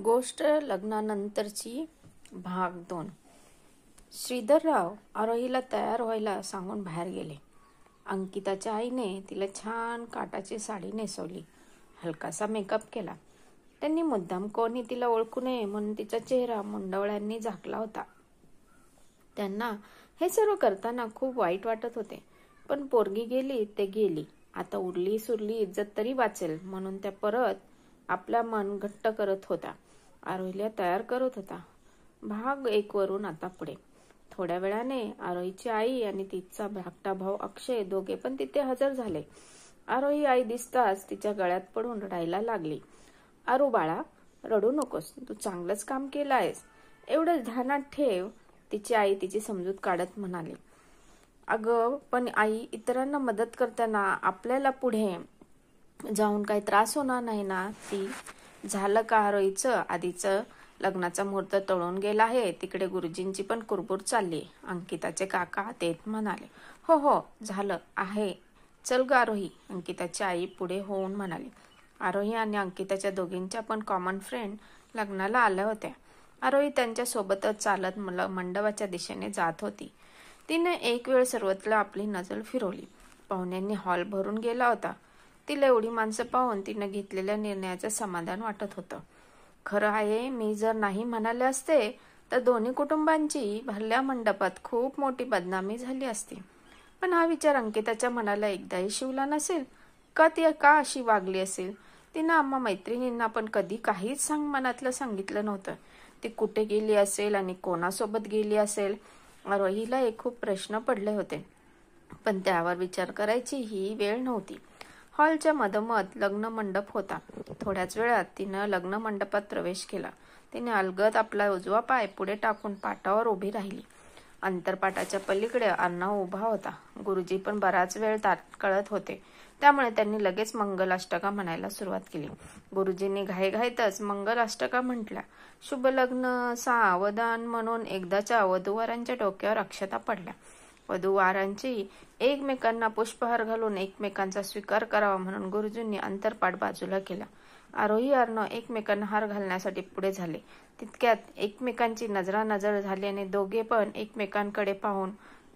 गोष्ट लग्नानंतरची भाग 2. श्रीधरराव आरोहीला तयार व्हायला सांगून बाहेर गेले. अंकिताच्या आईने तिला छान काटाची साडी नेसवली, हलकासा मेकअप केला. त्यांनी मुद्दाम कोणी तिला ओळखू नये म्हणून तिचा चेहरा मुंडवळ्यांनी झाकला होता. त्यांना हे सर्व करताना खूप वाईट वाटत होते, पण पोरगी गेली ते गेली. आता उरली सुरली इज्जत तरी वाचेल म्हणून त्या परत आपला मन घट्ट करत होता. आरोहीला तयार करत होता. भाग 1 वरून आता पुढे. थोड्या वेळाने आरोहीची आई आणि तिचा धाकटा भाऊ अक्षय दोघे पण तिथे हजर झाले. आरोही आई दिसताच तिच्या गळ्यात पडून रडायला लागली. आरू बाळा, रडू नकोस, तू चांगलंच काम केलं आहेस, एवढंच ध्यानात ठेव, तिची आई तिची समजूत काढत म्हणाली. अगं पण आई, इतरांना मदत करताना आपल्याला पुढे जाऊन काही त्रास होणार नाही ना? ती झालं का आरोहीचं आधीचं लग्नाचा मुहूर्त टळून गेला आहे. तिकडे गुरुजींची पण कुरबुर चालली. अंकिताचे काका तेच म्हणाले. हो हो झालं आहे, चल ग आरोही, अंकिताची आई पुढे होऊन म्हणाली. आरोही आणि अंकिताच्या दोघींच्या पण कॉमन फ्रेंड लग्नाला आल्या होत्या. आरोही त्यांच्या सोबतच चालत मंडपाच्या दिशेने जात होती. तिने एक वेळ सर्वत्र आपली नजर फिरवली. पाहुण्यांनी हॉल भरून गेला होता. तिला एवढी माणसं पाहून तिने घेतलेल्या निर्णयाचं समाधान वाटत होतं. खरं आहे, मी जर नाही म्हणाले असते तर दोन्ही कुटुंबांची भरल्या मंडपात खूप मोठी बदनामी झाली असती. पण हा विचार अंकिताच्या मनाला एकदाही शिवला नसेल का? ती का अशी वागली असेल? तिनं आम्हा मैत्रिणींना पण कधी काहीच मनातलं सांगितलं नव्हतं. ती कुठे गेली असेल आणि कोणासोबत गेली असेल? आरोहीला एक खूप प्रश्न पडले होते, पण त्यावर विचार करायची ही वेळ नव्हती. हॉलच्या मधोमध लग्न मंडप होता. थोड्याच वेळात तिनं लग्न मंडपात प्रवेश केला. तिने अलगद आपला उजवा पाय पुढे टाकून पाटावर उभी राहिली. अंतरपाटाच्या पलीकडे अर्णव उभा होता. गुरुजी पण बराच वेळ ताटकळत होते, त्यामुळे त्यांनी लगेच मंगलाष्टका म्हणायला सुरुवात केली. गुरुजींनी घाईघाईतच मंगलाष्टका म्हटल्या. शुभ लग्न सावधान म्हणून एकदाच्या वधूवरांच्या डोक्यावर अक्षता पडल्या. वधूवारांची एकमेकांना पुष्पहार घालून एकमेकांचा स्वीकार करावा म्हणून गुरुजींनी अंतरपाट बाजूला केला. आरोही अर्णव एकमेकांना हार घालण्यासाठी पुढे झाले. तितक्यात एकमेकांची नजरानजर झाली आणि दोघे पण एकमेकांकडे पाहून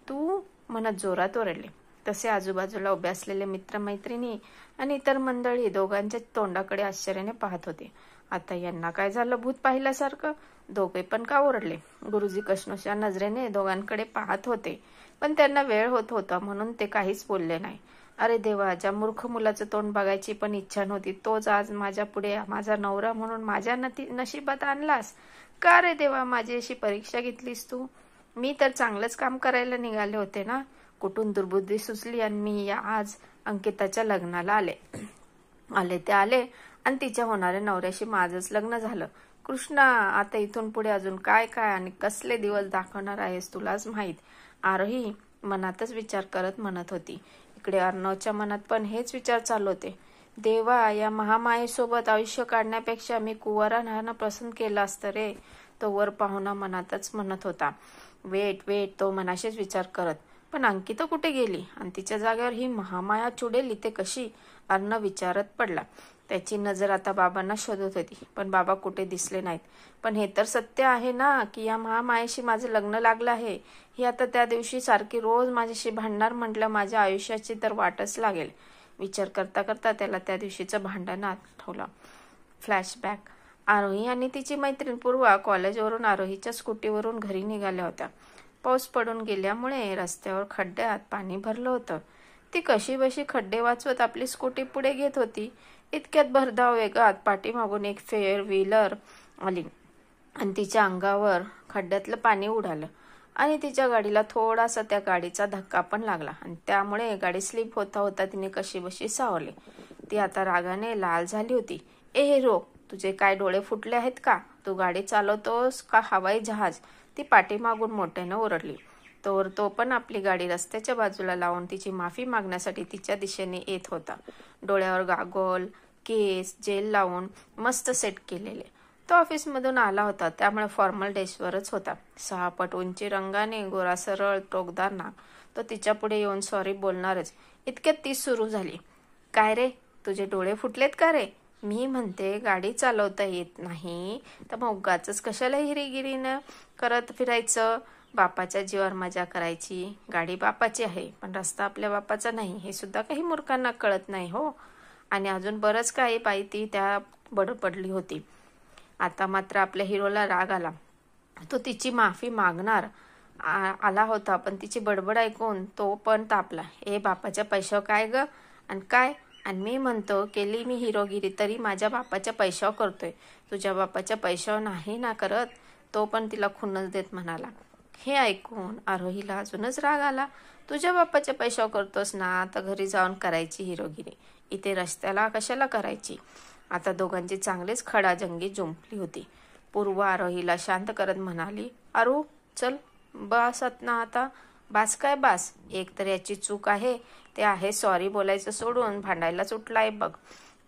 तू म्हणत जोरात ओरडले. तसे आजूबाजूला उभे असलेले मित्रमैत्रिणी आणि इतर मंडळी दोघांच्या तोंडाकडे आश्चर्याने पाहत होते. आता यांना काय झालं भूत पाहिल्यासारखं? दोघे पण का ओरडले? गुरुजी कष्णोच्या नजरेने दोघांकडे पाहत होते, पण त्यांना वेळ होत होता म्हणून ते काहीच बोलले नाही. अरे देवा, ज्या मूर्ख मुलाचं तोंड बघायची पण इच्छा नव्हती तोच आज माझ्या पुढे माझा नवरा म्हणून माझ्या नशिबात आणलास का? रे देवा, माझी अशी परीक्षा घेतलीस तू? मी तर चांगलंच काम करायला निघाले होते ना. कुठून दुर्बुद्धी सुचली आणि मी आज अंकिताच्या लग्नाला आले ते आले आणि तिच्या होणाऱ्या नवऱ्याशी माझंच लग्न झालं. कृष्णा, आता इथून पुढे अजून काय काय आणि कसले दिवस दाखवणार आहेस तुलाच माहीत. आरोही मनातच विचार करत म्हणत होती. इकडे अर्णवच्या मनात पण हेच विचार चालू होते. देवा, या महामायेसोबत आयुष्य काढण्यापेक्षा मी कुंवारा राहणं पसंत केलं असतं रे. तो वर पाहुणा मनातच म्हणत होता. वेट तो मनाशीच विचार करत. पण अंकिता कुठे गेली आणि तिच्या जागेवर ही महामाया चुडेल इथे कशी? अर्णव विचारत पडला. त्याची नजर आता बाबांना शोधत होती, पण बाबा कुठे दिसले नाहीत. पण हे तर सत्य आहे ना की या महामायेशी माझं लग्न लागलं आहे. ही आता त्या दिवशी सारखी रोज माझ्याशी भांडणार म्हटलं माझ्या आयुष्याची तर वाटच लागेल. विचार करता करता त्याला त्या दिवशीचं भांडण आठवलं. फ्लॅशबॅक. आरोही आणि तिची मैत्रीण पूर्वा कॉलेजवरून आरोहीच्या स्कूटीवरून घरी निघाल्या होत्या. पाऊस पडून गेल्यामुळे रस्त्यावर खड्ड्यात पाणी भरलं होतं. ती कशीबशी खड्डे वाचवत आपली स्कूटी पुढे घेत होती. इतक्यात भरधाव वेगात पाठीमागून एक 4 व्हीलर आली आणि तिच्या अंगावर खड्ड्यातलं पाणी उडालं आणि तिच्या गाडीला थोडासा त्या गाडीचा धक्का पण लागला आणि त्यामुळे गाडी स्लिप होता होता तिने कशीबशी सावरली. ती आता रागाने लाल झाली होती. ए रोक, तुझे काय डोळे फुटले आहेत का? तू गाडी चालवतोस का हवाई जहाज? ती पाठीमागून मोठ्यानं ओरडली. तो पण आपली गाडी रस्त्याच्या बाजूला लावून तिची माफी मागण्यासाठी तिच्या दिशेने येत होता. डोळ्यावर गागोल, केस, जेल लावून मस्त सेट केलेले. तो ऑफिसमधून आला होता, त्यामुळे फॉर्मल ड्रेसवरच होता. 6 फूट उंची, रंगाने गोरा, सरळ टोकदार नाक. तो तिच्या पुढे येऊन सॉरी बोलणारच. इतक्यात ती सुरू झाली. काय रे, तुझे डोळे फुटलेत का रे? मी म्हणते गाडी चालवता येत नाही तर मग उगाचच कशाला हिरीगिरीनं करत फिरायचं. बापाच्या जीवावर मजा करायची. गाडी बापाची आहे पण रस्ता आपल्या बापाचा नाही हे सुद्धा काही मूर्खांना कळत नाही हो. आणि अजून बरंच काही बाई ती त्या बडबडली होती. आता मात्र आपल्या हिरोला राग आला. तो तिची माफी मागणार आला होता पण तिची बडबड ऐकून तो पण तापला. ए बापाच्या पैशावर काय ग आणि काय, आणि मी म्हणतो केली मी हिरोगिरी तरी माझ्या बापाच्या पैशावर करतोय, तुझ्या बापाच्या पैशावर नाही ना करत. तो पण तिला खुन्नस देत म्हणाला. हे ऐकून आरोहीला अजूनच राग आला. तुझ्या बापाच्या पैशावर करतोस ना तर घरी जाऊन करायची हिरोगिरी, इथे रस्त्याला कशाला करायची. आता दोघांची चांगलीच खडाजंगी जुंपली होती. पूर्व आरोहीला शांत करत म्हणाली, आरू चल बसत ना आता. बास काय बास, एक तर याची चूक आहे ते आहे सॉरी बोलायचं सोडून भांडायलाच उठलाय बघ.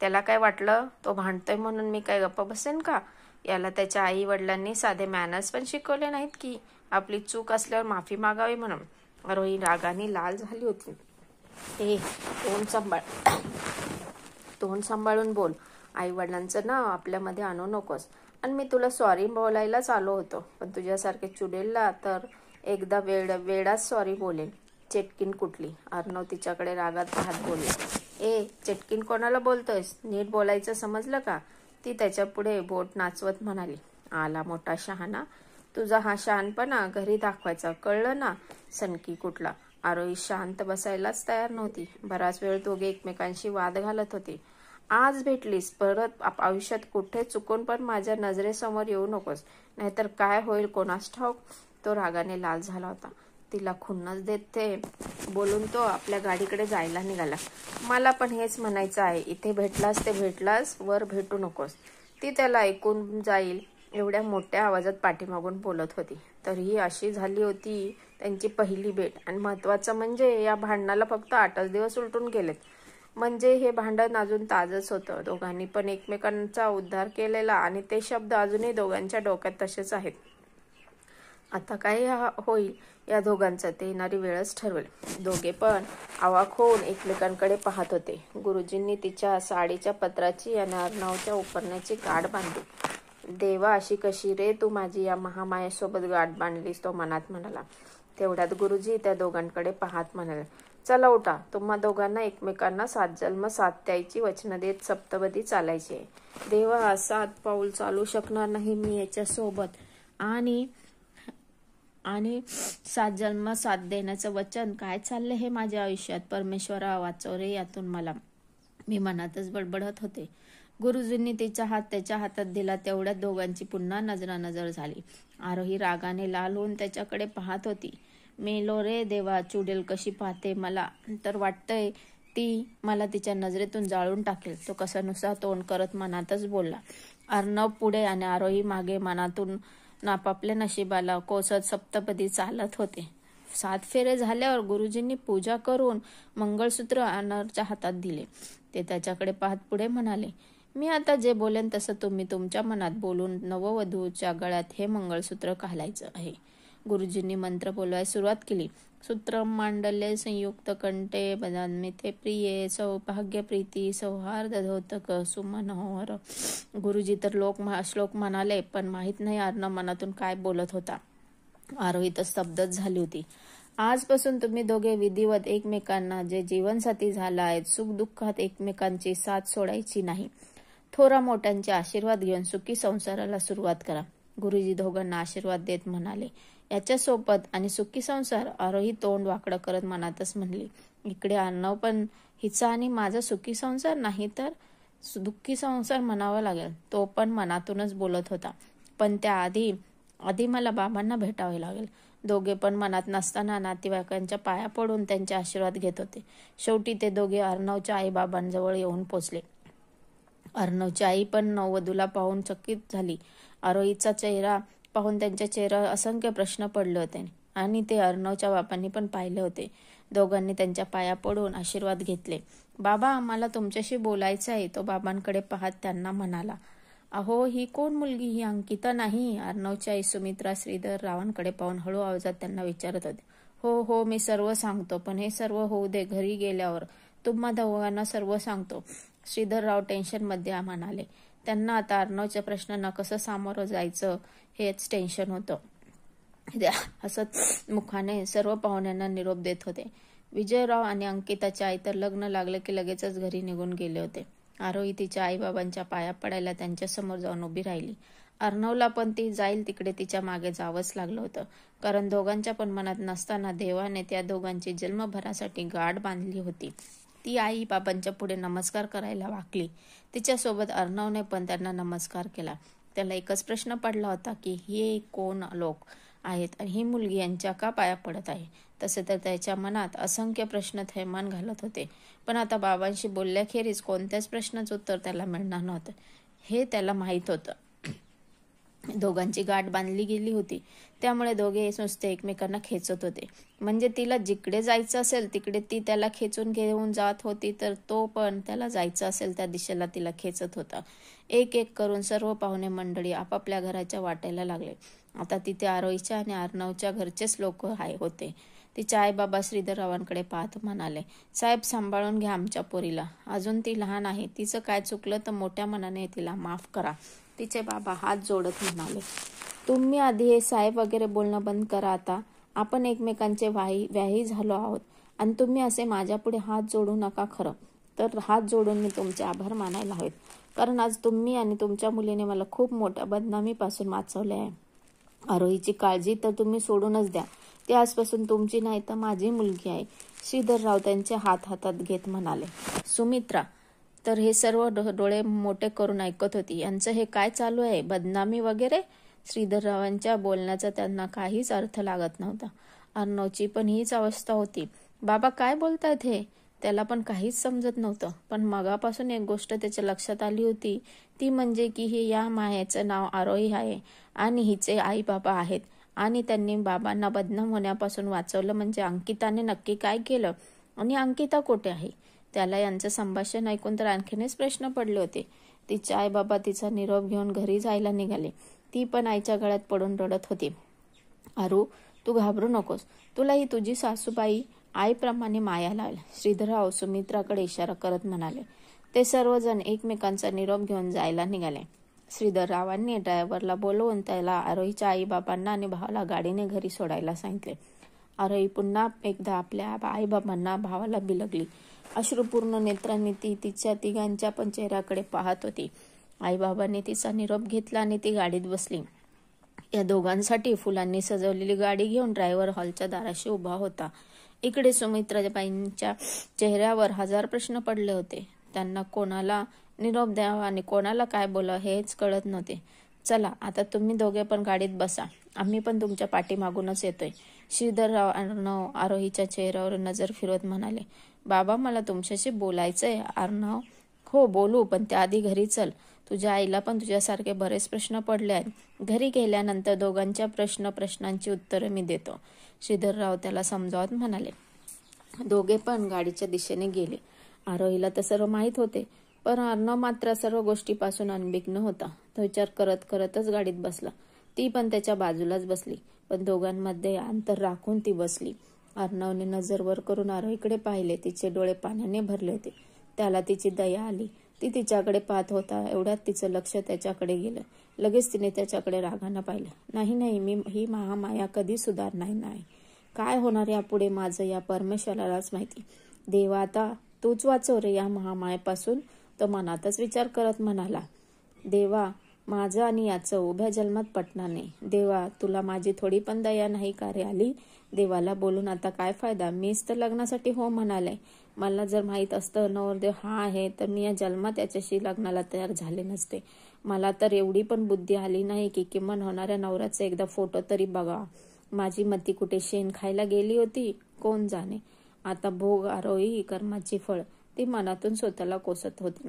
त्याला काय वाटलं तो भांडतोय म्हणून मी काय गप्प बसेन का. याला त्याच्या आई वडिलांनी साधे मॅनर्स पण शिकवले नाहीत की आपली चूक असल्यावर माफी मागावी म्हणून. आरोही रागाने लाल झाली होती. ए तोंड सांभाळून बोल. आई वडिलांचं नाव आपल्यामध्ये आणू नकोस. आणि मी तुला सॉरी बोलायलाच आलो होतो पण तुझ्यासारखे चुडेलला तर एकदा वेडाच सॉरी बोलेन. चेटकीन कुठली. अर्णव तिच्याकडे रागात पाहत बोलला. ए चेटकीन कोणाला बोलतोयस, नीट बोलायचं समजलं का. ती त्याच्या पुढे बोट नाचवत म्हणाली. आला मोठा शहाणा. तुझा हा शहाणपणा घरी दाखवायचा कळलं ना सनकी कुठला. आरोही शांत बसायलाच तयार नव्हती. बराच वेळ दोघे एकमेकांशी वाद घालत होते. आज भेटलीस परत आयुष्यात कुठे चुकून पण माझ्या नजरेसमोर येऊ नकोस, नाहीतर काय होईल कोणास ठाऊक. तो रागाने लाल झाला होता. तिला खुन्नस देते बोलून तो आपल्या गाडीकडे जायला निघाला. मला पण हेच म्हणायचं आहे, इथे भेटलास ते भेटलास, वर भेटू नकोस. ती त्याला ऐकून जाईल एवढ्या मोठ्या आवाजात पाठीमागून बोलत होती. तरीही अशी झाली होती त्यांची पहिली भेट. आणि महत्वाचं म्हणजे या भांडणाला फक्त 8च दिवस उलटून गेलेत. म्हणजे हे भांडण अजून ताजच होतं. दोघांनी पण एकमेकांचा उद्धार केलेला आणि ते शब्द अजूनही दोघांच्या डोक्यात तसेच आहेत. आता काय होईल या दोघांचं ते येणारी वेळच ठरवेल. दोघे पण अवाक होऊन एकमेकांकडे पाहत होते. गुरुजींनी तिच्या साडीच्या पत्राची आणि अर्णवच्या उपरण्याची गाठ बांधली. देवा अशी कशी रे तू माझी या महामायेसोबत गाठ बांधलीस, तो मनात म्हणाला. तेवढ्यात गुरुजी त्या दोघांकडे पाहत म्हणाले, चला उठा, तुम्हा दोघांना एकमेकांना 7 जन्म 7 द्यायची वचनं देत सप्तपदी चालायची आहे. देवा 7 पाऊल चालू शकणार नाही मी याच्यासोबत आणि 7 जन्म 7 देण्याचं वचन काय चाललंय हे माझ्या आयुष्यात. परमेश्वरा वाचव रे यातून मला, मी मनातच बडबडत होते. गुरुजींनी तिचा हात त्याच्या हातात दिला. तेवढ्यात दोघांची पुन्हा नजरानजर झाली. आरोही रागाने लाल होऊन त्याच्याकडे पाहत होती. मेलो रे देवा, चुडेल कशी पाहते. मला तर वाटतंय ती मला तिच्या नजरेतून जाळून टाकेल. तो कसा नुसा तोंड करत मनातच बोलला. अर्णव पुढे आणि आरोही मागे मनातून आपापल्या नशिबाला कोसत सप्तपदी चालत होते. 7 फेरे झाल्यावर गुरुजींनी पूजा करून मंगळसूत्र अनरच्या हातात दिले. ते त्याच्याकडे पाहत पुढे म्हणाले, मी आता जे बोलेन तसं तुम्ही तुमच्या मनात बोलून नववधूच्या गळ्यात हे मंगळसूत्र घालायचं आहे. गुरुजींनी मंत्र बोलवायला सुरुवात केली. सूत्र मांडल्य संयुक्त कंठे बदामिते प्रिये सौभाग्य प्रीती सौहार्द धोतक सुमनोहर. गुरुजी तर श्लोक म्हणाले पण माहित नाही अर्णव मनातून काय बोलत होता. आरोही तर स्तब्धच झाली होती. आजपासून तुम्ही दोघे विधिवत एकमेकांना जे जीवनसाथी झाला आहेत, सुख दुःखात एकमेकांची साथ सोडायची नाही. थोरा मोठ्यांचे आशीर्वाद घेऊन सुखी संसाराला सुरुवात करा. गुरुजी दोघांना आशीर्वाद देत म्हणाले. याच्यासोबत आणि सुखी संसार. आरोही तोंड वाकडं करत मनातच म्हणली. इकडे अर्णव पण हिचा आणि माझा सुखी संसार नाही तर दुःखी संसार म्हणावा लागेल. तो पण मनातूनच बोलत होता. पण त्याआधी मला बाबांना भेटावे लागेल. दोघे पण मनात नसताना नातेवाईकांच्या पाया पडून त्यांचे आशीर्वाद घेत होते. शेवटी ते दोघे अर्णवच्या आई बाबांजवळ येऊन पोचले. अर्णवची आई पण नववधूला पाहून चकित झाली. आरोहीचा चेहरा पाहून त्यांच्या चेहऱ्यावर असंख्य प्रश्न पडले होते आणि ते अर्णवच्या बापांनी पण पाहिले होते. दोघांनी त्यांच्या पाया पडून आशीर्वाद घेतले. बाबा मला तुमच्याशी बोलायचं आहे, तो बाबांकडे पाहत त्यांना म्हणाला. अहो ही कोण मुलगी, ही अंकिता नाही. अर्णवची आई सुमित्रा श्रीधर रावांकडे पाहून हळू आवाजात त्यांना विचारत होते. हो मी सर्व सांगतो, पण हे सर्व होऊ दे, घरी गेल्यावर तुम्हा दोघांना सर्व सांगतो. श्रीधरराव टेन्शनमध्ये म्हणाले. त्यांना आता अर्णवच्या प्रश्नांना कसं सामोरं जायचं हेच टेन्शन होतं. हसत मुखाने सर्व पाहुण्यांना निरोप देत होते. विजयराव आणि अंकिताच्या आई तर लग्न लागलं की लगेचच घरी निघून गेले होते. आरोही तिच्या आईबाबांच्या पाया पडायला त्यांच्यासमोर जाऊन उभी राहिली. अर्णवला पण ती जाईल तिकडे तिच्या मागे जावंच लागलं होतं, कारण दोघांच्या पण मनात नसताना देवाने त्या दोघांची जन्मभरासाठी गाठ बांधली होती. ती आई बाबांच्या पुढे नमस्कार करायला वाकली. तिच्यासोबत अर्णवने पण त्यांना नमस्कार केला. त्याला एकच प्रश्न पडला होता की हे कोण लोक आहेत आणि ही मुलगी यांच्या का पाया पडत आहे. तसे तर त्याच्या मनात असंख्य प्रश्न थैमान घालत होते, पण आता बाबांशी बोलल्याखेरीज कोणत्याच प्रश्नाचं उत्तर त्याला मिळणार नव्हतं हे त्याला माहीत होतं. दोघांची गाठ बांधली गेली होती, त्यामुळे दोघे नुसते एकमेकांना खेचत होते. म्हणजे तिला जिकडे जायचं असेल तिकडे ती त्याला खेचून घेऊन जात होती, तर तो पण त्याला जायचं असेल त्या दिशेला तिला खेचत होता. एक एक करून सर्व पाहुणे मंडळी आपापल्या घराच्या वाटायला लागले. आता तिथे आरोहीच्या आणि अर्णवच्या घरचेच लोक होते. तिच्या आईबाबा श्रीधररावांकडे पाहत म्हणाले, साहेब सांभाळून घ्या आमच्या पोरीला, अजून ती लहान आहे, तिचं काय चुकलं तर मोठ्या मनाने तिला माफ करा. तिचे बाबा हात जोडत म्हणाले, तुम्ही आधी हे साहेब वगैरे बोलणं बंद करा. आता आपण एकमेकांचे व्याही झालो आहोत आणि तुम्ही असे माझ्या पुढे हात जोडू नका. खरं तर हात जोडून मी तुमचे आभार मानायला हवेत, कारण आज तुम्ही आणि तुमच्या मुलीने मला खूप मोठ्या बदनामीपासून वाचवले आहे. आरोहीची काळजी तर तुम्ही सोडूनच द्या, ती आजपासून तुमची नाही तर माझी मुलगी आहे. श्रीधरराव त्यांचे हात हातात घेत म्हणाले. सुमित्रा तर हे सर्व डोळे मोठे करून ऐकत होती. यांचं हे काय चालू आहे, बदनामी वगैरे? श्रीधररावांच्या बोलण्याचा त्यांना काहीच अर्थ लागत नव्हता. अर्णवची पण हीच अवस्था होती. बाबा काय बोलतायत हे? त्याला पण काहीच समजत नव्हतं. पण मगापासून एक गोष्ट त्याच्या लक्षात आली होती, ती म्हणजे की हे या मायाचं नाव आरोही आहे आणि हिचे आई बाबा आहेत आणि त्यांनी बाबांना बदनाम होण्यापासून वाचवलं. म्हणजे अंकिताने नक्की काय केलं आणि अंकिता कुठे आहे? त्याला यांचं संभाषण ऐकून तर आणखीनच प्रश्न पडले होते. तिचे आई बाबा तिचा निरोप घेऊन घरी जायला निघाले. ती पण आईच्या गळ्यात पडून रडत होती. आरू, तू घाबरू नकोस, तुला ही तुझी सासूबाई आईप्रमाणे माया लावेल, श्रीधरराव सुमित्राकडे इशारा करत म्हणाले. ते सर्वजण एकमेकांचा निरोप घेऊन जायला निघाले. श्रीधररावांनी ड्रायव्हरला बोलवून त्याला आरोहीच्या आई बाबांना आणि भावाला गाडीने घरी सोडायला सांगितले. आरोही पुन्हा एकदा आपल्या आई बाबांना भावाला बिलगली. अश्रुपूर्ण नेत्रांनी ती तिच्या तिघांच्या पण चेहऱ्याकडे पाहत होती. आईबाबांनी तिचा निरोप घेतला आणि ती गाडीत बसली. या दोघांसाठी फुलांनी सजवलेली गाडी घेऊन ड्रायव्हर हॉलच्या दाराशी उभा होता. इकडे सुमित्राबाईंच्या चेहऱ्यावर हजार प्रश्न पडले होते. त्यांना कोणाला निरोप द्यावा आणि कोणाला काय बोलावं हेच कळत नव्हते. चला आता तुम्ही दोघे पण गाडीत बसा, आम्ही पण तुमच्या पाठीमागूनच येतोय. श्रीधरराव अर्णव आरोहीच्या चेहऱ्यावर नजर फिरवत म्हणाले. बाबा मला तुमच्याशी बोलायचंय. अर्णव, हो बोलू, पण त्याआधी घरी चल. तुझ्या आईला पण तुझ्यासारखे बरेच प्रश्न पडले आहेत. घरी गेल्यानंतर दोघांच्या प्रश्नांची उत्तरं मी देतो, श्रीधरराव त्याला समजावत म्हणाले. दोघे पण गाडीच्या दिशेने गेले. आरोहीला तर सर्व माहीत होते, पण अर्णव मात्र सर्व गोष्टीपासून अनभिज्ञ होता. तो विचार करत करतच गाडीत बसला. ती पण त्याच्या बाजूलाच बसली, पण दोघांमध्ये अंतर राखून ती बसली. अर्णवने नजर वर करून आरोहीकडे पाहिले. तिचे डोळे पाण्याने भरले होते. त्याला तिची दया आली. ती तिच्याकडे पाहत होता, एवढ्यात तिचं लक्ष त्याच्याकडे गेलं. लगेच तिने त्याच्याकडे रागानं पाहिलं. नाही, मी ही महामाया कधी सुधारणार नाही. काय होणार यापुढे माझं या परमेश्वरालाच माहिती. देवा, आता तूच वाचव रे या महामायेपासून. तो मनातच विचार करत म्हणाला. देवा, माझं आणि याचं उभ्या जन्मात पटणार नाही. देवा, तुला माझी थोडी पण दया नाही का रे आली? देवाला बोलून आता काय फायदा? मीच तर लग्नासाठी हो म्हणाले. मला जर माहीत असतं नवरदेव हा आहे तर मी या जन्मात त्याच्याशी लग्नाला तयार झाले नसते. मला तर एवढी पण बुद्धी आली नाही की किमान होणाऱ्या नवऱ्याचा एकदा फोटो तरी बघा. माझी मती कुठे शेण खायला गेली होती कोण जाणे. आता भोग आरोही कर्माची फळ, ती मनातून स्वतःला कोसत होती.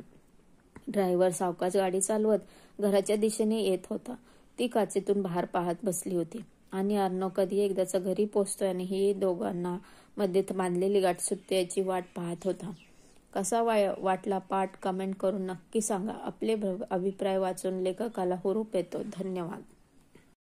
ड्रायव्हर सावकाश गाडी चालवत घराच्या दिशेने येत होता. ती काचेतून बाहेर पाहत बसली होती आणि अर्णव कधी एकदाचा घरी पोचतोय आणि ही दोघांना मध्ये बांधलेली गाठ सुटण्याची वाट पाहत होता. कसा वाटला पाठ कमेंट करून नक्की सांगा. आपले अभिप्राय वाचून लेखकाला हुरूप येतो. धन्यवाद.